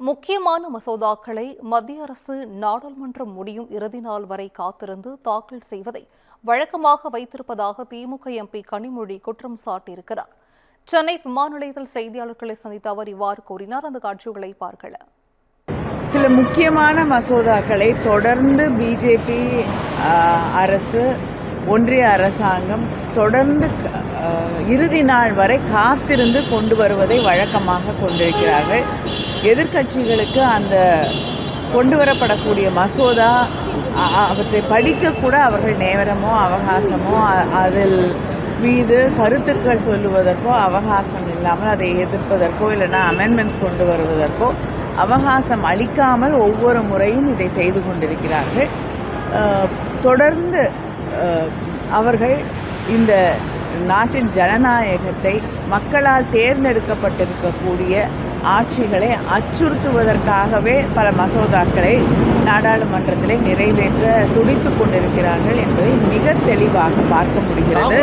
முக்கியமான மசோதாக்களை மத்திய அரசு நாடாளுமன்றம் முடியும் இறுதி நாள் வரை காத்திருந்து தாக்கல் செய்வதை வழக்கமாக வைத்திருப்பதாக திமுக எம்பி கனிமொழி குற்றம் சாட்டியிருக்கிறார். சென்னை விமான நிலையத்தில் செய்தியாளர்களை சந்தித்த அவர் இவ்வாறு கூறினார். அந்த காட்சிகளை பார்க்கலாம். சில முக்கியமான மசோதாக்களை தொடர்ந்து பிஜேபி அரசு, ஒன்றிய அரசாங்கம் தொடர்ந்து இறுதி நாள் வரை காத்திருந்து கொண்டு வருவதை வழக்கமாக கொண்டிருக்கிறார்கள். எதிர்க்கட்சிகளுக்கு அந்த கொண்டு வரப்படக்கூடிய மசோதா அவற்றை படிக்கக்கூட அவர்கள் நேரமோ அவகாசமோ அதில் மீது கருத்துக்கள் சொல்லுவதற்கோ அவகாசம் இல்லாமல் அதை எதிர்ப்பதற்கோ இல்லைன்னா அமெண்ட்மெண்ட்ஸ் கொண்டு வருவதற்கோ அவகாசம் அளிக்காமல் ஒவ்வொரு முறையும் இதை செய்து கொண்டிருக்கிறார்கள். தொடர்ந்து அவர்கள் இந்த நாட்டின் ஜனநாயகத்தை, மக்களால் தேர்ந்தெடுக்கப்பட்டிருக்கக்கூடிய ஆட்சிகளை அச்சுறுத்துவதற்காகவே பல மசோதாக்களை நாடாளுமன்றத்திலே நிறைவேற்ற துடித்துக் கொண்டிருக்கிறார்கள் என்பதை மிக தெளிவாக பார்க்க முடிகிறது.